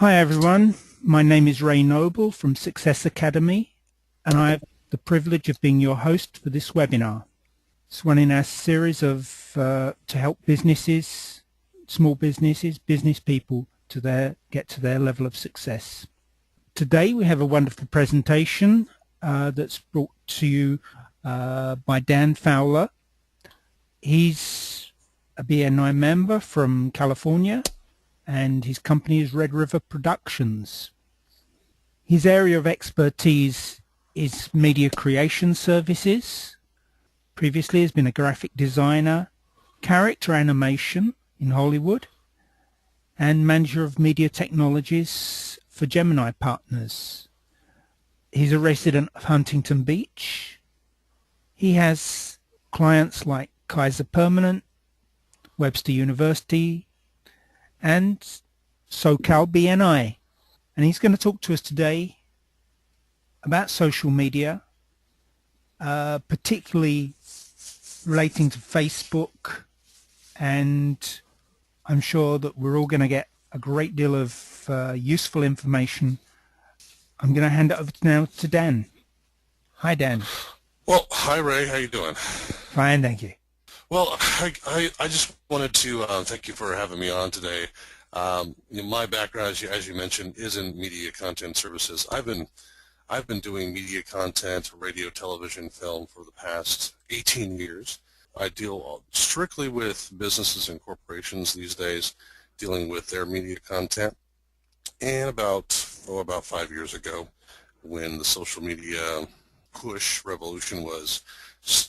Hi everyone, my name is Ray Noble from Success Academy, and I have the privilege of being your host for this webinar. It's one in our series of to help businesses, small businesses, business people get to their level of success. Today we have a wonderful presentation that's brought to you by Dan Fowler. He's a BNI member from California, and his company is Red River Productions. His area of expertise is media creation services. Previously has been a graphic designer, character animation in Hollywood, and manager of media technologies for Gemini partners. He's a resident of Huntington Beach. He has clients like Kaiser Permanent, Webster University, and SoCal BNI. And he's going to talk to us today about social media, particularly relating to Facebook, and I'm sure that we're all going to get a great deal of useful information. I'm going to hand it over now to Dan. Hi, Dan. Well, hi, Ray. How you doing? Fine, thank you. Well, I just wanted to thank you for having me on today. My background, as you mentioned, is in media content services. I've been doing media content, radio, television, film for the past 18 years. I deal strictly with businesses and corporations these days, dealing with their media content. And about 5 years ago, when the social media push revolution was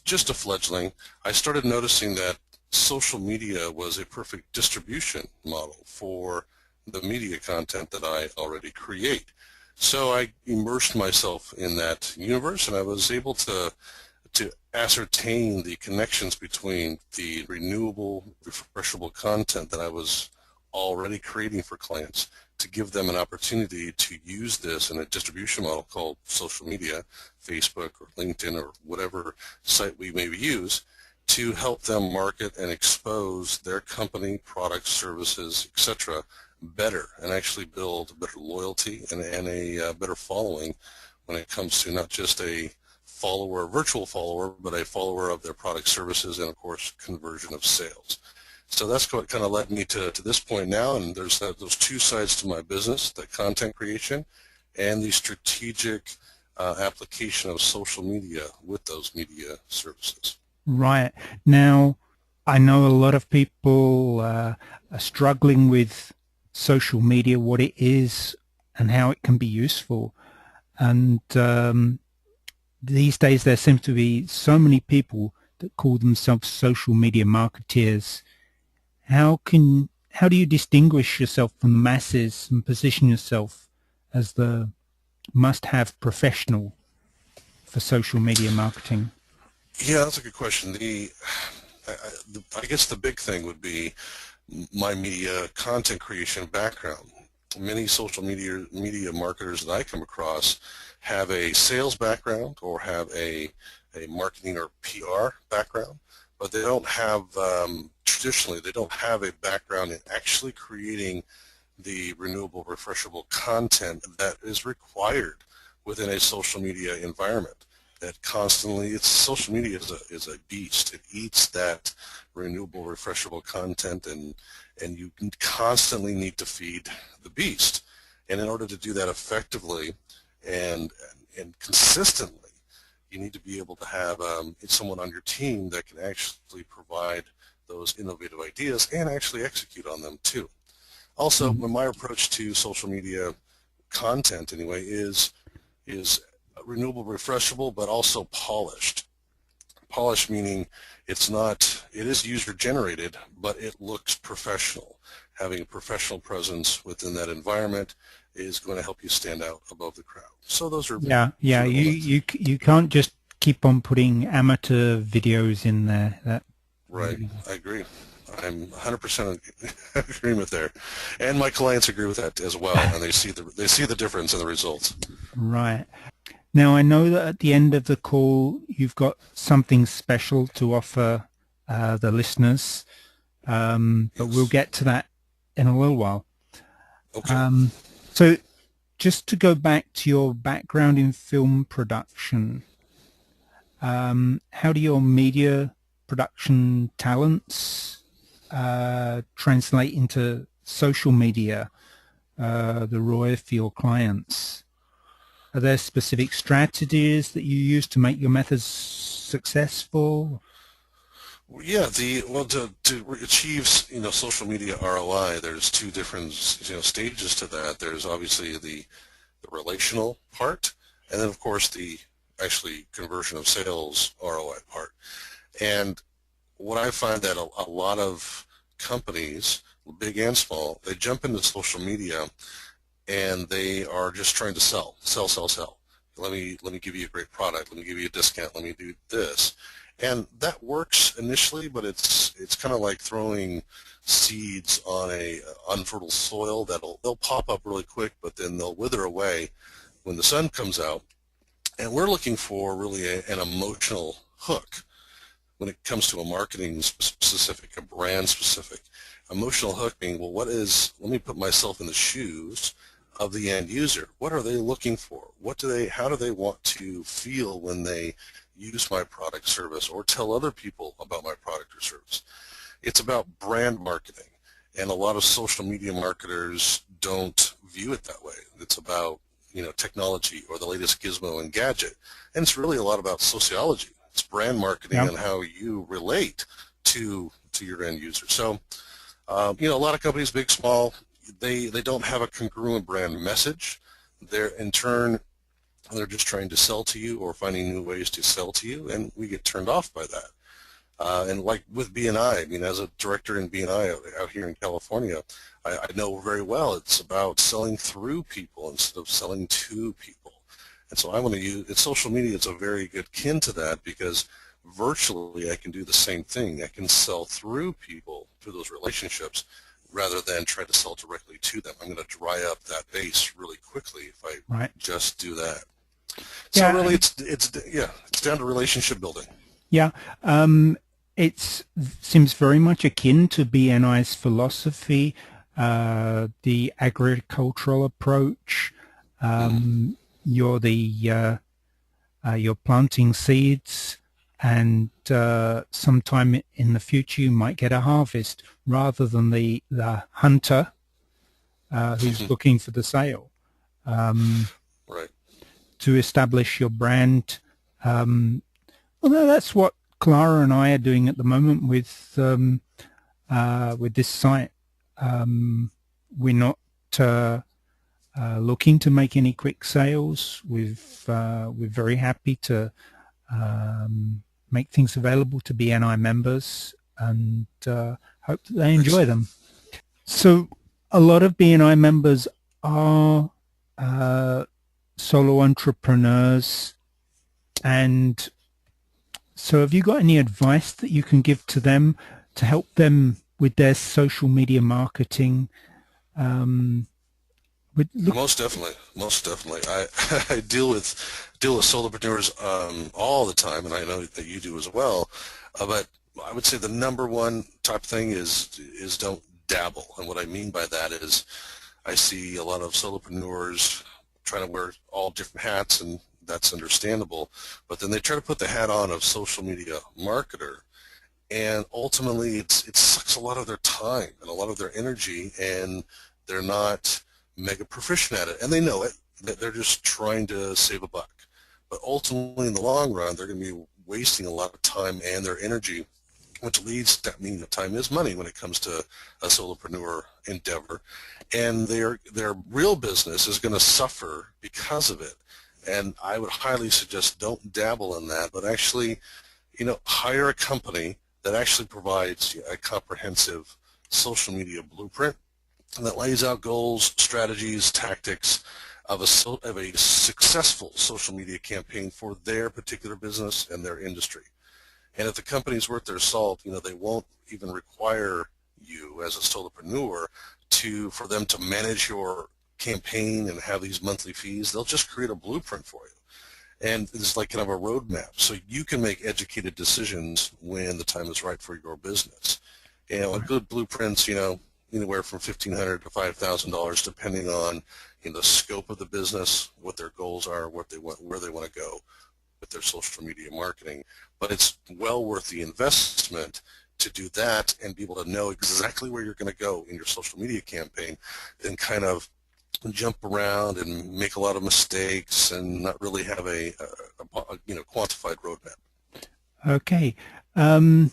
just a fledgling, I started noticing that social media was a perfect distribution model for the media content that I already create. So I immersed myself in that universe, and I was able to ascertain the connections between the renewable, refreshable content that I was already creating for clients, to give them an opportunity to use this in a distribution model called social media, Facebook or LinkedIn or whatever site we maybe use, to help them market and expose their company, products, services, etc. better, and actually build better loyalty and a better following when it comes to not just a follower, virtual follower, but a follower of their product, services, and of course conversion of sales. So that's what kind of led me to this point now, and there's those two sides to my business, the content creation and the strategic application of social media with those media services. Right. Now, I know a lot of people are struggling with social media, what it is and how it can be useful. And these days there seems to be so many people that call themselves social media marketeers. How do you distinguish yourself from the masses and position yourself as the must-have professional for social media marketing? Yeah, that's a good question. I guess the big thing would be my media content creation background. Many social media marketers that I come across have a sales background or have a marketing or PR background, but they don't have, traditionally, they don't have a background in actually creating the renewable, refreshable content that is required within a social media environment. That constantly, social media is a beast. It eats that renewable, refreshable content, and you constantly need to feed the beast. And in order to do that effectively and consistently, you need to be able to have someone on your team that can actually provide those innovative ideas and actually execute on them too. Also, my approach to social media content anyway is renewable, refreshable, but also polished. Polished meaning it is user generated, but it looks professional. Having a professional presence within that environment is going to help you stand out above the crowd. So those are you can't just keep on putting amateur videos in there. Right, I agree. I'm 100% agreement there, and my clients agree with that as well, and they see the difference in the results. Right. Now I know that at the end of the call you've got something special to offer the listeners, but we'll get to that in a little while. Okay. So just to go back to your background in film production, how do your media production talents translate into social media, the ROI for your clients? Are there specific strategies that you use to make your methods successful? Yeah, to achieve social media ROI, there's two different stages to that. There's obviously the relational part, and then of course the actually conversion of sales ROI part. And what I find that a lot of companies, big and small, they jump into social media and they are just trying to sell, sell, sell, sell. Let me give you a great product. Let me give you a discount. Let me do this. And that works initially, but it's kind of like throwing seeds on a unfertile soil they'll pop up really quick, but then they'll wither away when the sun comes out. And we're looking for really an emotional hook when it comes to a marketing specific, a brand specific. Emotional hook being, well, let me put myself in the shoes of the end user. What are they looking for? How do they want to feel when they use my product service or tell other people about my product or service? It's about brand marketing, and a lot of social media marketers don't view it that way. It's about technology or the latest gizmo and gadget, and it's really a lot about sociology. It's brand marketing and how you relate to your end user. So a lot of companies, big, small, they don't have a congruent brand message. In turn, they're just trying to sell to you or finding new ways to sell to you, and we get turned off by that. And like with BNI, as a director in BNI out here in California, I know very well it's about selling through people instead of selling to people. And so I want to use social media. It's a very good kin to that, because virtually I can do the same thing. I can sell through people, through those relationships, rather than try to sell directly to them. I'm going to dry up that base really quickly if I just do that. So really, it's down to relationship building. Yeah, it seems very much akin to BNI's philosophy, the agricultural approach. You're planting seeds, and sometime in the future you might get a harvest, rather than the hunter who's looking for the sale. Right. To establish your brand. Well, that's what Clara and I are doing at the moment with this site. We're not looking to make any quick sales. We're very happy to make things available to BNI members, and hope that they enjoy them. So a lot of BNI members are solo entrepreneurs, and so have you got any advice that you can give to them to help them with their social media marketing? Most definitely. I deal with solopreneurs all the time, and I know that you do as well. But I would say the number one top thing is don't dabble. And what I mean by that is, I see a lot of solopreneurs trying to wear all different hats, and that's understandable. But then they try to put the hat on of social media marketer, and ultimately it sucks a lot of their time and a lot of their energy, and they're not mega proficient at it, and they know it. They're just trying to save a buck. But ultimately, in the long run, they're going to be wasting a lot of time and their energy, which leads to, time is money when it comes to a solopreneur endeavor, and their real business is going to suffer because of it. And I would highly suggest don't dabble in that, but actually, hire a company that actually provides a comprehensive social media blueprint that lays out goals, strategies, tactics of a successful social media campaign for their particular business and their industry. And if the company's worth their salt, they won't even require you as a solopreneur for them to manage your campaign and have these monthly fees. They'll just create a blueprint for you. And it's like kind of a roadmap, so you can make educated decisions when the time is right for your business. A good blueprints, anywhere from $1,500 to $5,000, depending on the scope of the business, what their goals are, what they want, where they want to go with their social media marketing. But it's well worth the investment to do that and be able to know exactly where you're going to go in your social media campaign, than kind of jump around and make a lot of mistakes and not really have a quantified roadmap. Okay. The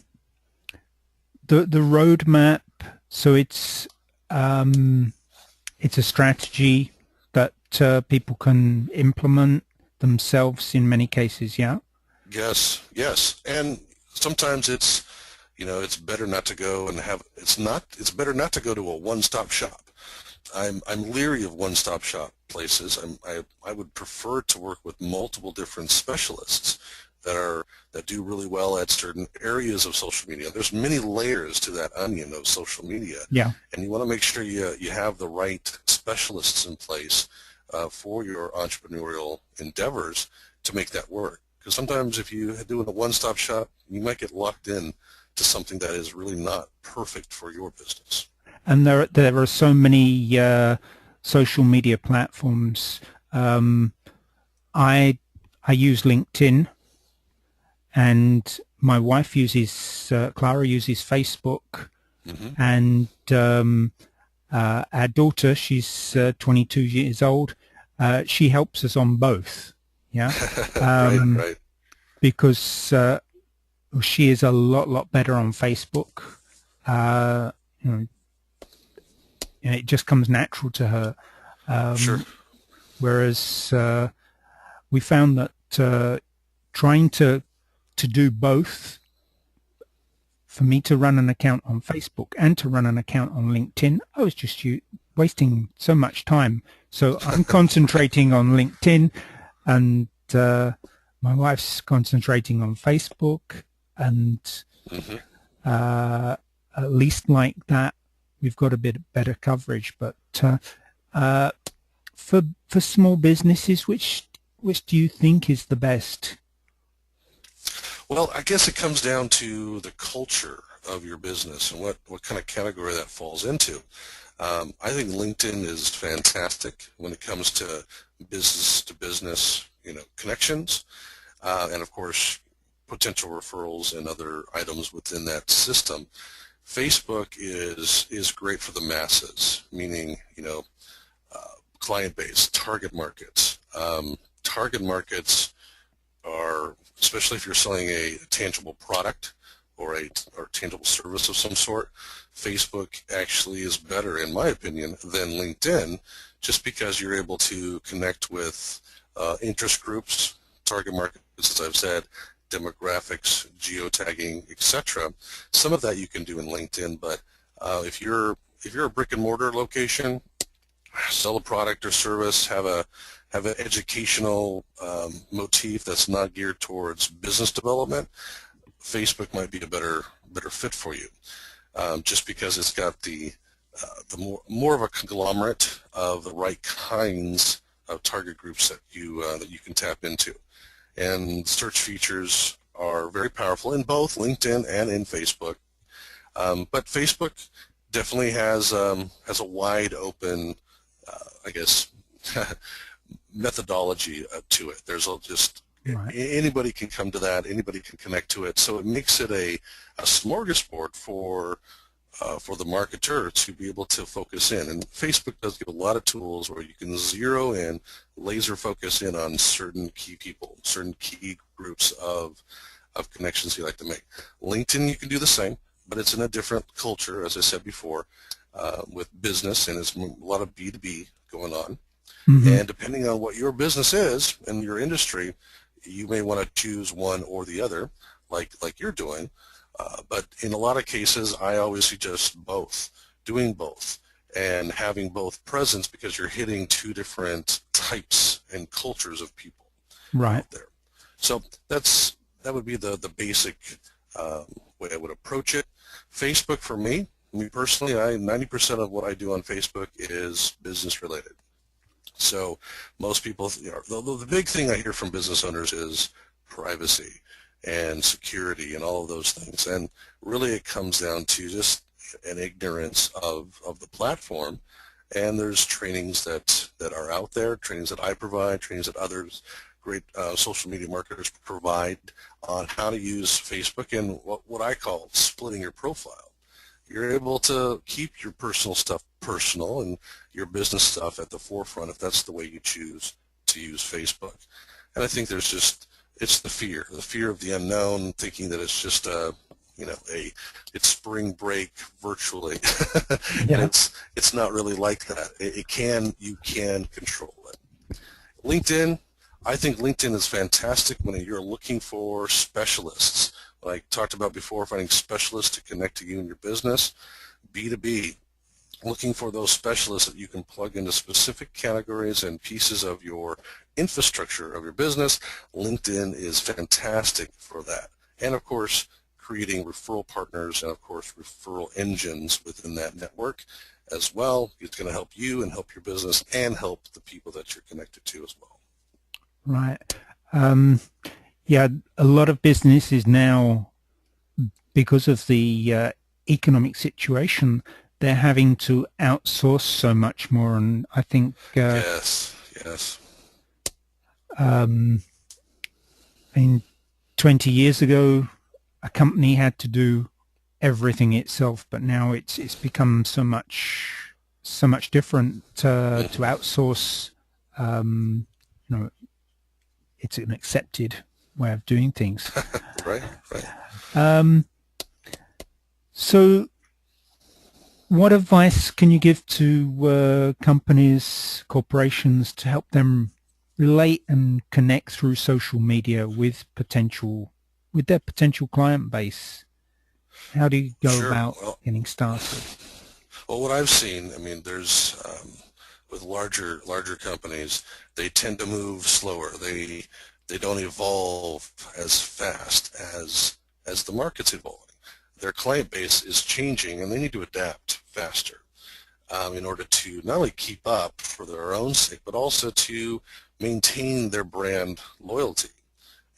roadmap. So it's a strategy that people can implement themselves in many cases. Yeah. Yes. Yes. And sometimes it's better not to go and have. It's better not to go to a one-stop shop. I'm leery of one-stop shop places. I would prefer to work with multiple different specialists that do really well at certain areas of social media. There's many layers to that onion of social media. Yeah. And you want to make sure you have the right specialists in place for your entrepreneurial endeavors to make that work. Because sometimes if you do a one-stop shop, you might get locked in to something that is really not perfect for your business. And there are so many social media platforms. I use LinkedIn, and my wife Clara uses Facebook, and our daughter, she's 22 years old. She helps us on both. Yeah, right. Because she is a lot better on Facebook. It just comes natural to her. Sure. Whereas we found that trying to do both, for me to run an account on Facebook and to run an account on LinkedIn, I was just wasting so much time. So I'm concentrating on LinkedIn, and my wife's concentrating on Facebook, and at least like that, we've got a bit better coverage. But for small businesses, which do you think is the best? Well, I guess it comes down to the culture of your business and what kind of category that falls into. I think LinkedIn is fantastic when it comes to business connections, and of course potential referrals and other items within that system. Facebook is great for the masses, meaning client base, target markets. Target markets are, especially if you're selling a tangible product or tangible service of some sort, Facebook actually is better, in my opinion, than LinkedIn, just because you're able to connect with interest groups, target markets, as I've said, demographics, geotagging, etc. Some of that you can do in LinkedIn, but if you're a brick and mortar location, sell a product or service, have an educational motif that's not geared towards business development, Facebook might be a better fit for you, just because it's got the more of a conglomerate of the right kinds of target groups that you can tap into. And search features are very powerful in both LinkedIn and in Facebook. But Facebook definitely has a wide open, I guess, methodology to it. There's just right. Anybody can come to that. Anybody can connect to it. So it makes it a smorgasbord for the marketer to be able to focus in. And Facebook does give a lot of tools where you can zero in, laser focus in on certain key people, certain key groups of connections you like to make. LinkedIn, you can do the same, but it's in a different culture, as I said before, with business, and it's a lot of B2B going on. And depending on what your business is and your industry, you may want to choose one or the other, like you're doing. But in a lot of cases, I always suggest doing both, and having both presence, because you're hitting two different types and cultures of people out there. So that would be the basic way I would approach it. Facebook, for me personally, 90% of what I do on Facebook is business related. So most people, the big thing I hear from business owners is privacy and security and all of those things. And really it comes down to just, an ignorance of the platform. And there's trainings that are out there, trainings that I provide, trainings that others, great social media marketers provide on how to use Facebook and what I call splitting your profile. You're able to keep your personal stuff personal and your business stuff at the forefront if that's the way you choose to use Facebook. And I think there's just, it's the fear of the unknown, thinking that it's just it's spring break virtually. Yeah. And it's not really like that. You can control it. LinkedIn, I think LinkedIn is fantastic when you're looking for specialists. Like I talked about before, finding specialists to connect to you and your business. B2B, looking for those specialists that you can plug into specific categories and pieces of your infrastructure of your business. LinkedIn is fantastic for that. And of course, creating referral partners and of course referral engines within that network as well. It's going to help you and help your business and help the people that you're connected to as well. Right. Yeah, a lot of businesses now, because of the economic situation, they're having to outsource so much more, and I think Yes. I mean, 20 years ago, a company had to do everything itself, but now it's become so much different to outsource. It's an accepted way of doing things. Right. So what advice can you give to companies, corporations, to help them relate and connect through social media with their potential client base? How do you go about getting started? Well, what I've seen, I mean, there's with larger companies, they tend to move slower. They don't evolve as fast as the market's evolving. Their client base is changing, and they need to adapt faster in order to not only keep up for their own sake, but also to maintain their brand loyalty.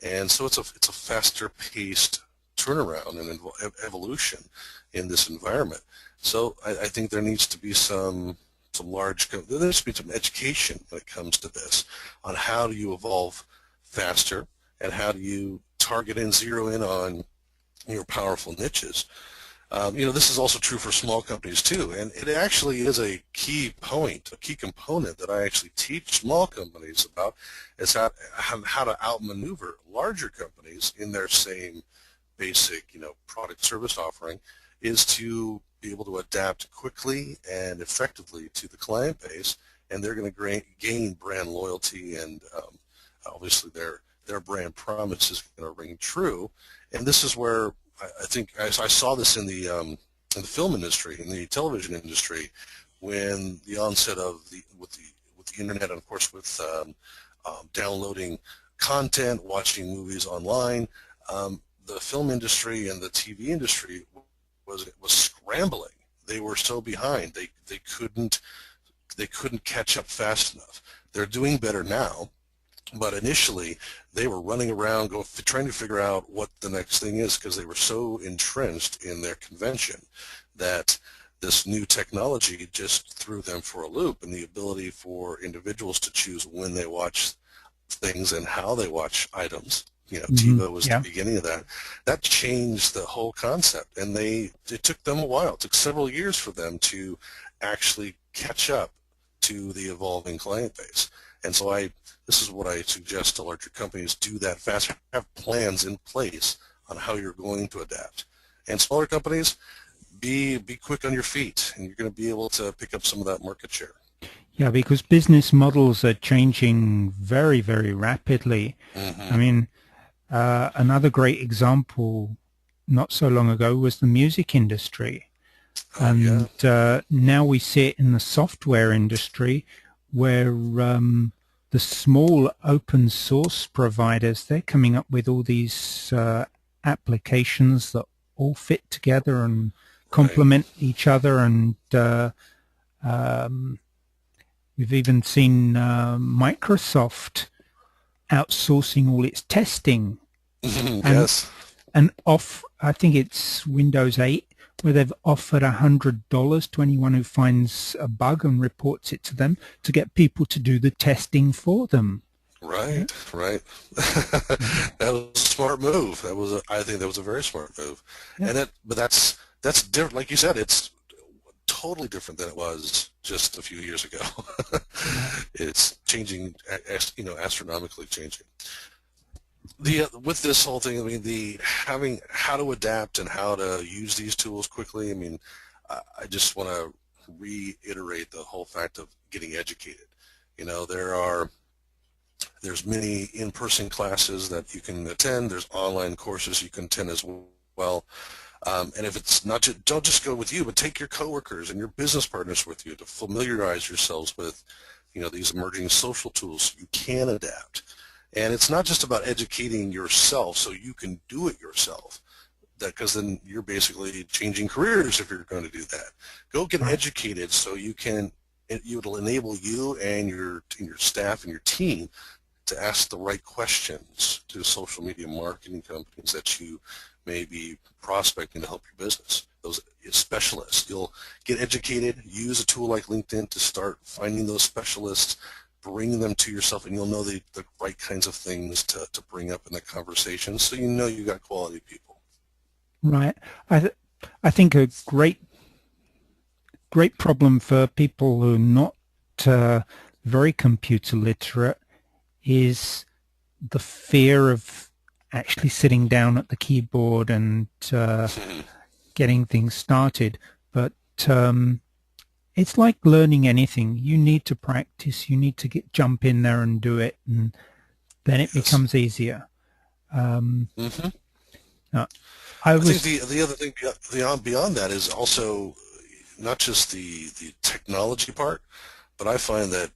And so it's a faster paced turnaround and evolution in this environment. So I think there needs to be there needs to be some education when it comes to this on how do you evolve faster and how do you target and zero in on your powerful niches. This is also true for small companies too, and it actually is a key component that I actually teach small companies about, is how to outmaneuver larger companies in their same basic, product service offering, is to be able to adapt quickly and effectively to the client base, and they're going to gain brand loyalty, and obviously their brand promise is going to ring true. And this is where I think I saw this in the film industry, in the television industry, when the onset of with the internet, and of course with downloading content, watching movies online, the film industry and the TV industry was scrambling. They were so behind. They couldn't catch up fast enough. They're doing better now, but initially they were running around trying to figure out what the next thing is, because they were so entrenched in their convention that this new technology just threw them for a loop, and the ability for individuals to choose when they watch things and how they watch items. TiVo was the beginning of that. That changed the whole concept, and it took them a while. It took several years for them to actually catch up to the evolving client base. And so this is what I suggest to larger companies: do that faster. Have plans in place on how you're going to adapt. And smaller companies, be quick on your feet, and you're going to be able to pick up some of that market share. Yeah, because business models are changing very, very rapidly. I mean, another great example not so long ago was the music industry. And now we see it in the software industry, where the small open source providers, they're coming up with all these applications that all fit together and complement each other. And we've even seen Microsoft outsourcing all its testing. Yes. And I think it's Windows 8, where they've offered $100 to anyone who finds a bug and reports it to them to get people to do the testing for them. Right, right. That was a smart move. I think that was a very smart move. Yeah. But that's different. Like you said, it's totally different than it was just a few years ago. It's changing, astronomically changing. With this whole thing, I mean, having how to adapt and how to use these tools quickly. I mean, I just want to reiterate the whole fact of getting educated. There's many in-person classes that you can attend. There's online courses you can attend as well. And if it's not, don't just go with you, but take your coworkers and your business partners with you to familiarize yourselves with, these emerging social tools. You can adapt. And it's not just about educating yourself so you can do it yourself, because then you're basically changing careers if you're going to do that. Go get educated so it'll enable you and your staff and your team to ask the right questions to social media marketing companies that you may be prospecting to help your business. Those specialists, you'll get educated, use a tool like LinkedIn to start finding those specialists, bring them to yourself, and you'll know the right kinds of things to bring up in the conversation, so you got quality people. Right. I think a great problem for people who are not very computer literate is the fear of actually sitting down at the keyboard and getting things started. But it's like learning anything. You need to practice. You need to jump in there and do it, and then it becomes easier. I think the other thing beyond that is also not just the technology part, but I find that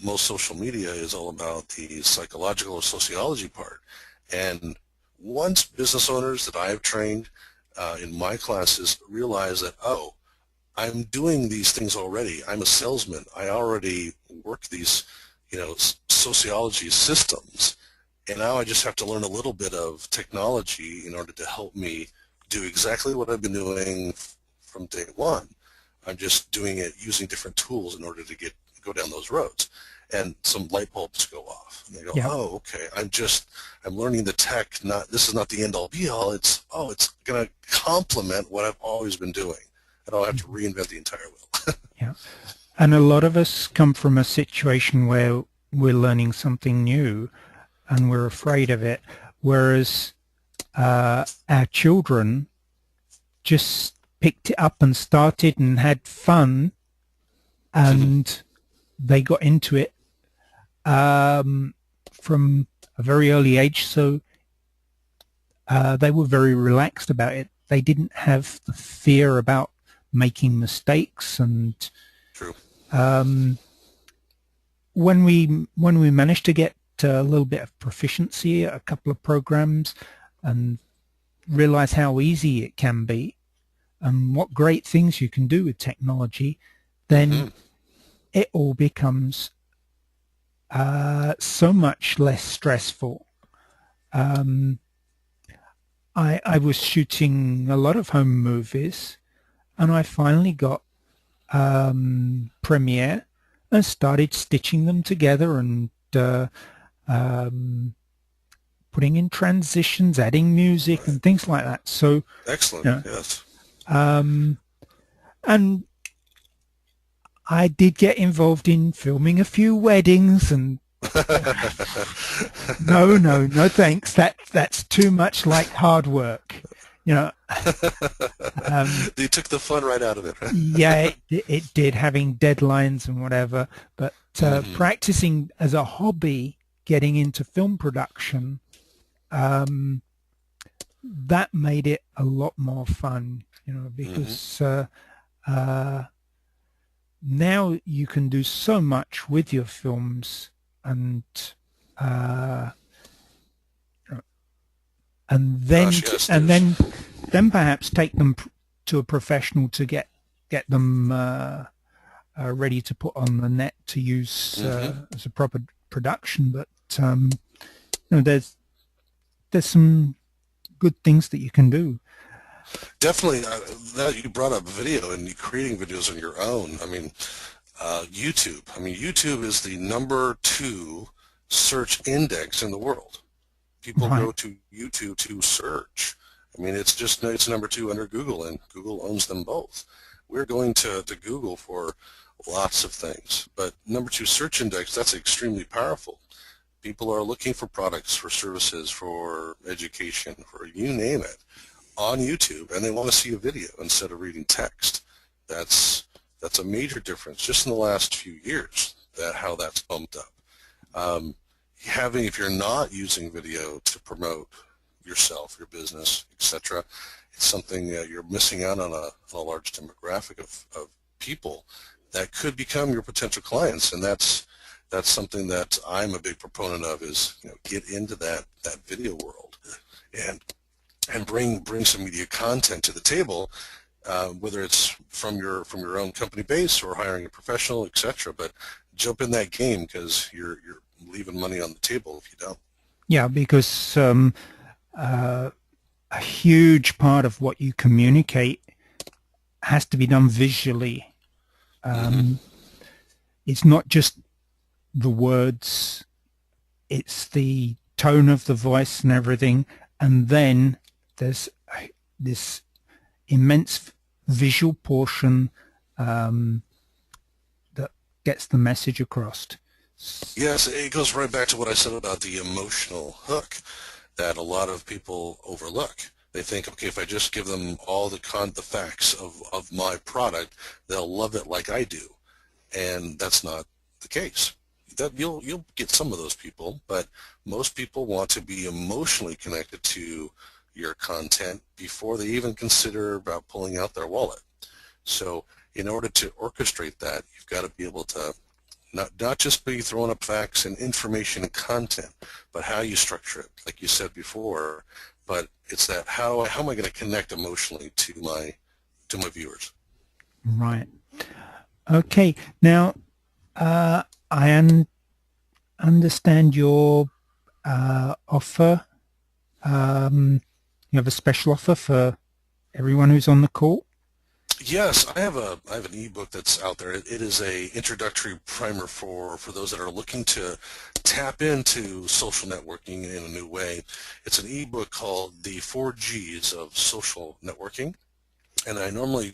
most social media is all about the psychological or sociology part. And once business owners that I have trained in my classes realize that, I'm doing these things already. I'm a salesman. I already work these, sociology systems, and now I just have to learn a little bit of technology in order to help me do exactly what I've been doing from day one. I'm just doing it using different tools in order to go down those roads, and some light bulbs go off. And they go, oh, okay. I'm learning the tech. This is not the end all be all. It's going to complement what I've always been doing. I don't have to reinvent the entire wheel. Yeah, and a lot of us come from a situation where we're learning something new, and we're afraid of it, whereas our children just picked it up and started and had fun, and they got into it from a very early age, so they were very relaxed about it. They didn't have the fear about making mistakes, and when we managed to get a little bit of proficiency at a couple of programs and realize how easy it can be and what great things you can do with technology, then it all becomes so much less stressful. I was shooting a lot of home movies, and I finally got Premiere and started stitching them together and putting in transitions, adding music and things like that. So excellent, yes. And I did get involved in filming a few weddings, and no thanks. That's too much like hard work. They took the fun right out of it. Right? Yeah, it did, having deadlines and whatever. But practicing as a hobby, getting into film production, that made it a lot more fun. Because now you can do so much with your films, and then perhaps take them to a professional to get them ready to put on the net to use as a proper production. But there's some good things that you can do. Definitely, that you brought up video and creating videos on your own. I mean, YouTube. I mean, YouTube is the #2 search index in the world. People Right. go to YouTube to search. I mean, it's #2 under Google, and Google owns them both. We're going to Google for lots of things, but #2 search index, that's extremely powerful. People are looking for products, for services, for education, for you name it, on YouTube, and they want to see a video instead of reading text. That's a major difference just in the last few years, how that's bumped up. If you're not using video to promote yourself, your business, etc., it's something you're missing out on a large demographic of people that could become your potential clients, and that's something that I'm a big proponent of, is get into that video world and bring some media content to the table, whether it's from your own company base or hiring a professional, etc. But jump in that game, because you're leaving money on the table if you don't. Yeah, because a huge part of what you communicate has to be done visually. It's not just the words, it's the tone of the voice and everything, and then there's this immense visual portion that gets the message across. Yes, it goes right back to what I said about the emotional hook that a lot of people overlook. They think, okay, if I just give them all the facts of my product, they'll love it like I do, and that's not the case. That you'll get some of those people, but most people want to be emotionally connected to your content before they even consider about pulling out their wallet. So in order to orchestrate that, you've got to be able to not just be throwing up facts and information and content, but how you structure it, like you said before. But it's that how am I going to connect emotionally to my viewers? Right. Okay. Now, I understand your offer. You have a special offer for everyone who's on the call. Yes, I have an ebook that's out there. It is a introductory primer for those that are looking to tap into social networking in a new way. It's an ebook called The 4Gs of Social Networking, and I normally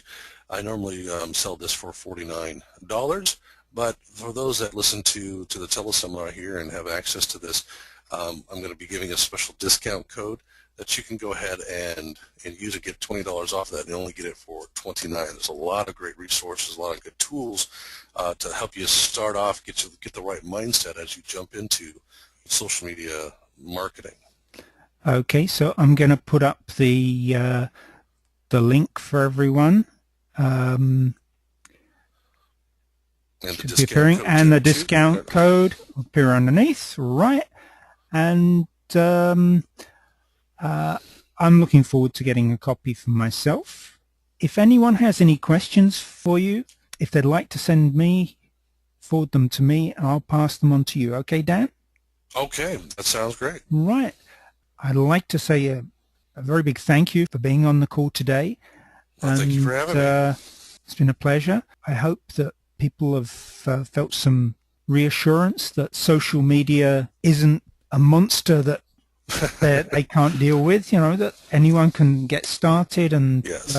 sell this for $49. But for those that listen to the teleseminar here and have access to this, I'm going to be giving a special discount code that you can go ahead and use it, get $20 off of that, and only get it for $29. There's a lot of great resources, a lot of good tools to help you start off, get the right mindset as you jump into social media marketing. Okay, so I'm going to put up the link for everyone. And Should be appearing, and the discount code will appear underneath, right? And I'm looking forward to getting a copy for myself. If anyone has any questions for you, if they'd like to send me, forward them to me, and I'll pass them on to you. Okay, Dan? Okay, that sounds great. Right. I'd like to say a very big thank you for being on the call today. Well, thank you for having me. It's been a pleasure. I hope that people have felt some reassurance that social media isn't a monster that they can't deal with, that anyone can get started, and yes.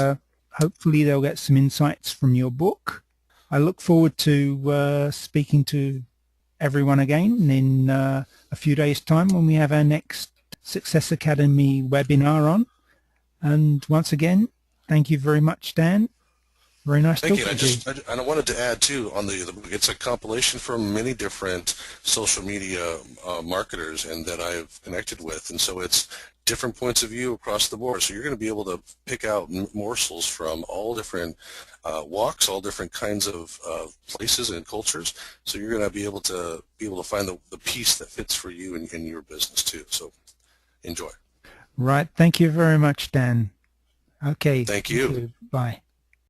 Hopefully they'll get some insights from your book. I look forward to speaking to everyone again in a few days' time when we have our next Success Academy webinar on. And once again, thank you very much, Dan. Very nice talking to you. And I wanted to add too, on the book, it's a compilation from many different social media marketers and that I've connected with, and so it's different points of view across the board. So you're going to be able to pick out morsels from all different walks, all different kinds of places and cultures. So you're going to be able to find the piece that fits for you in your business too. So enjoy. Right. Thank you very much, Dan. Okay. Thank you. Bye.